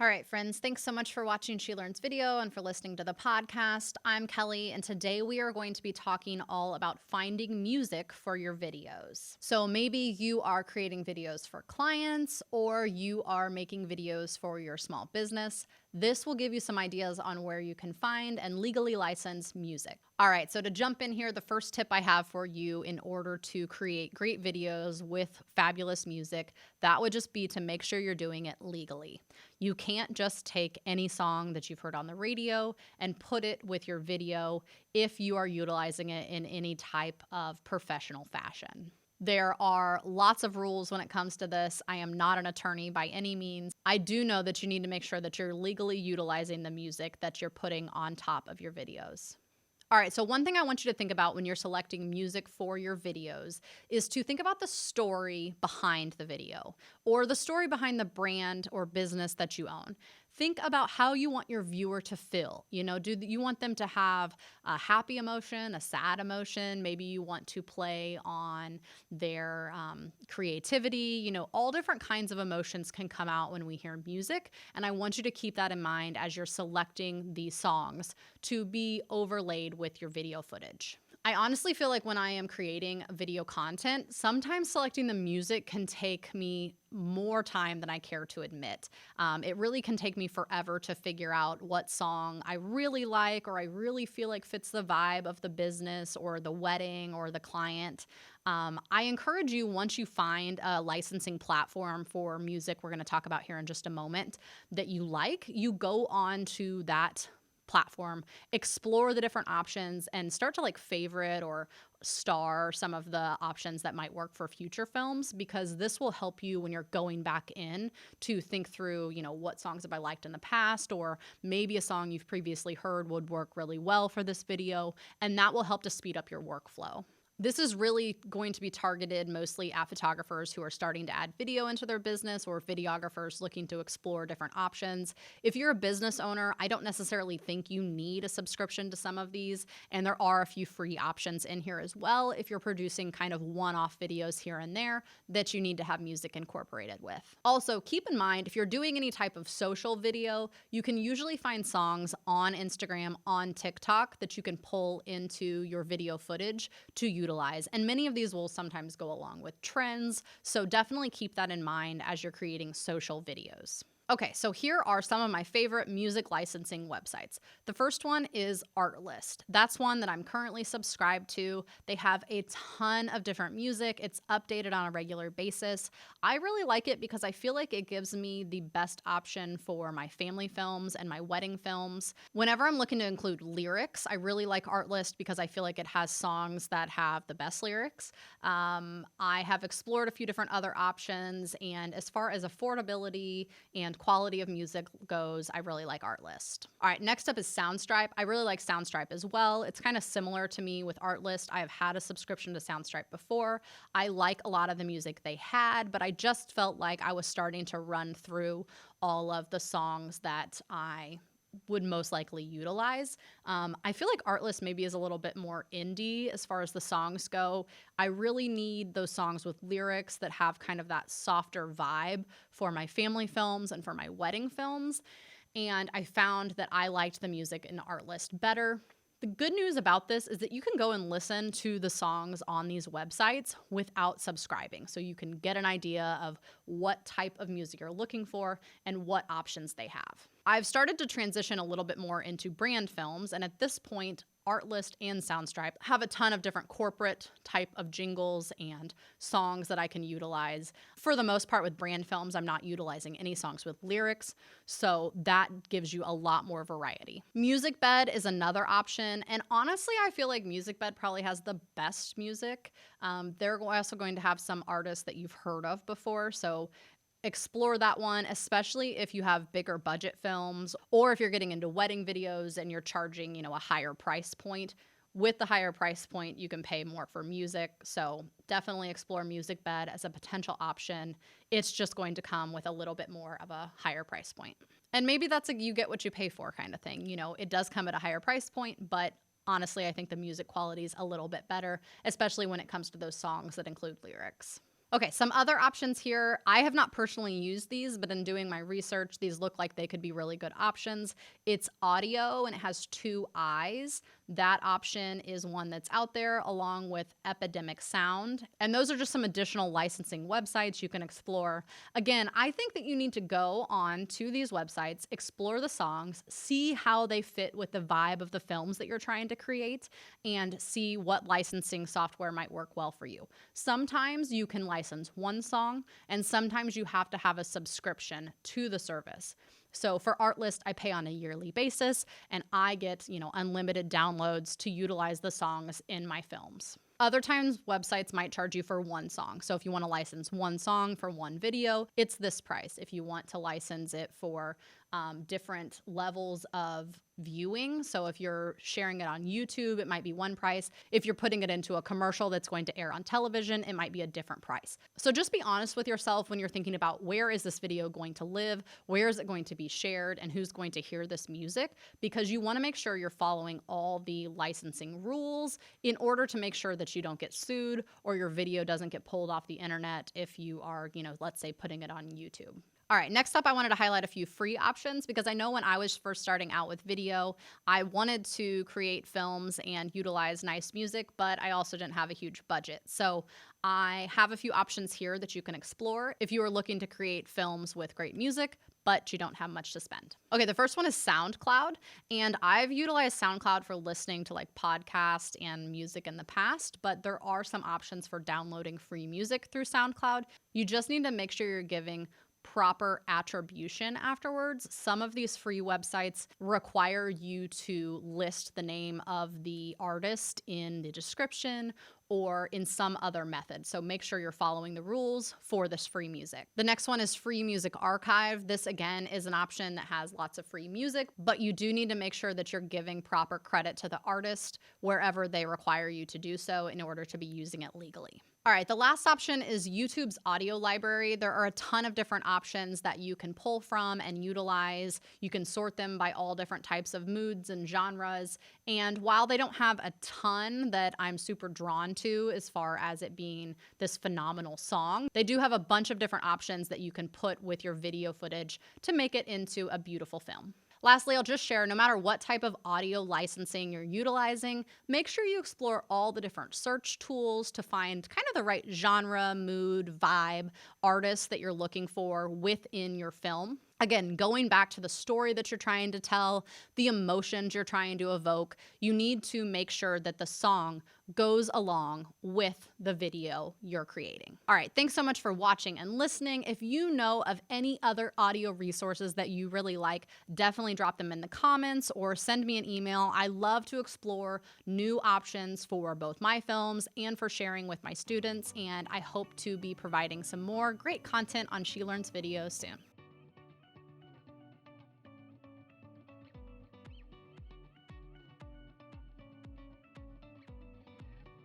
All right, friends, thanks so much for watching She Learns video and for listening to the podcast. I'm Kelly, and today we are going to be talking all about finding music for your videos. So maybe you are creating videos for clients or you are making videos for your small business. This will give you some ideas on where you can find and legally license music. All right, so to jump in here, the first tip I have for you in order to create great videos with fabulous music, that would just be to make sure you're doing it legally. You can't just take any song that you've heard on the radio and put it with your video if you are utilizing it in any type of professional fashion. There are lots of rules when it comes to this. I am not an attorney by any means. I do know that you need to make sure that you're legally utilizing the music that you're putting on top of your videos. All right, so one thing I want you to think about when you're selecting music for your videos is to think about the story behind the video or the story behind the brand or business that you own. Think about how you want your viewer to feel. Do you want them to have a happy emotion, a sad emotion? Maybe you want to play on their creativity. All different kinds of emotions can come out when we hear music. And I want you to keep that in mind as you're selecting these songs to be overlaid with your video footage. I honestly feel like when I am creating video content, sometimes selecting the music can take me more time than I care to admit. It really can take me forever to figure out what song I really like or I really feel like fits the vibe of the business or the wedding or the client. I encourage you, once you find a licensing platform for music we're going to talk about here in just a moment that you like, you go on to that platform, explore the different options, and start to favorite or star some of the options that might work for future films, because this will help you when you're going back in to think through, what songs have I liked in the past, or maybe a song you've previously heard would work really well for this video, and that will help to speed up your workflow. This is really going to be targeted mostly at photographers who are starting to add video into their business or videographers looking to explore different options. If you're a business owner, I don't necessarily think you need a subscription to some of these, and there are a few free options in here as well if you're producing kind of one-off videos here and there that you need to have music incorporated with. Also, keep in mind, if you're doing any type of social video, you can usually find songs on Instagram, on TikTok that you can pull into your video footage to utilize, and many of these will sometimes go along with trends, so definitely keep that in mind as you're creating social videos. Okay, so here are some of my favorite music licensing websites. The first one is Artlist. That's one that I'm currently subscribed to. They have a ton of different music. It's updated on a regular basis. I really like it because I feel like it gives me the best option for my family films and my wedding films. Whenever I'm looking to include lyrics, I really like Artlist because I feel like it has songs that have the best lyrics. I have explored a few different other options, and as far as affordability and quality of music goes, I really like Artlist. All right, next up is Soundstripe. I really like Soundstripe as well. It's kind of similar to me with Artlist. I have had a subscription to Soundstripe before. I like a lot of the music they had, but I just felt like I was starting to run through all of the songs that I would most likely utilize. I feel like Artlist maybe is a little bit more indie as far as the songs go. I really need those songs with lyrics that have kind of that softer vibe for my family films and for my wedding films. And I found that I liked the music in Artlist better. The good news about this is that you can go and listen to the songs on these websites without subscribing. So you can get an idea of what type of music you're looking for and what options they have. I've started to transition a little bit more into brand films, and at this point, Artlist and Soundstripe have a ton of different corporate type of jingles and songs that I can utilize. For the most part with brand films, I'm not utilizing any songs with lyrics, so that gives you a lot more variety. MusicBed is another option, and honestly, I feel like MusicBed probably has the best music. They're also going to have some artists that you've heard of before, so explore that one, especially if you have bigger budget films or if you're getting into wedding videos and you're charging, a higher price point. With the higher price point, you can pay more for music. So definitely explore MusicBed as a potential option. It's just going to come with a little bit more of a higher price point. And maybe that's a you get what you pay for kind of thing. It does come at a higher price point, but honestly, I think the music quality is a little bit better, especially when it comes to those songs that include lyrics. Okay, some other options here. I have not personally used these, but in doing my research, these look like they could be really good options. It's audio and it has two eyes. That option is one that's out there along with Epidemic Sound. And those are just some additional licensing websites you can explore. Again, I think that you need to go on to these websites, explore the songs, see how they fit with the vibe of the films that you're trying to create, and see what licensing software might work well for you. Sometimes you can license one song, and sometimes you have to have a subscription to the service. So for Artlist, I pay on a yearly basis and I get, unlimited downloads to utilize the songs in my films. Other times, websites might charge you for one song. So if you want to license one song for one video, it's this price. If you want to license it for different levels of viewing, so if you're sharing it on YouTube, it might be one price. If you're putting it into a commercial that's going to air on television, it might be a different price. So just be honest with yourself when you're thinking about where is this video going to live, where is it going to be shared, and who's going to hear this music, because you want to make sure you're following all the licensing rules in order to make sure that you don't get sued or your video doesn't get pulled off the internet if you are, let's say putting it on YouTube. All right, next up, I wanted to highlight a few free options because I know when I was first starting out with video, I wanted to create films and utilize nice music, but I also didn't have a huge budget. So I have a few options here that you can explore if you are looking to create films with great music, but you don't have much to spend. Okay, the first one is SoundCloud, and I've utilized SoundCloud for listening to like podcasts and music in the past, but there are some options for downloading free music through SoundCloud. You just need to make sure you're giving proper attribution afterwards. Some of these free websites require you to list the name of the artist in the description or in some other method. So make sure you're following the rules for this free music. The next one is Free Music Archive. This again is an option that has lots of free music, but you do need to make sure that you're giving proper credit to the artist wherever they require you to do so in order to be using it legally. All right, the last option is YouTube's audio library. There are a ton of different options that you can pull from and utilize. You can sort them by all different types of moods and genres. And while they don't have a ton that I'm super drawn to as far as it being this phenomenal song, they do have a bunch of different options that you can put with your video footage to make it into a beautiful film. Lastly, I'll just share, no matter what type of audio licensing you're utilizing, make sure you explore all the different search tools to find kind of the right genre, mood, vibe, artist that you're looking for within your film. Again, going back to the story that you're trying to tell, the emotions you're trying to evoke, you need to make sure that the song goes along with the video you're creating. All right, thanks so much for watching and listening. If you know of any other audio resources that you really like, definitely drop them in the comments or send me an email. I love to explore new options for both my films and for sharing with my students, and I hope to be providing some more great content on She Learns videos soon.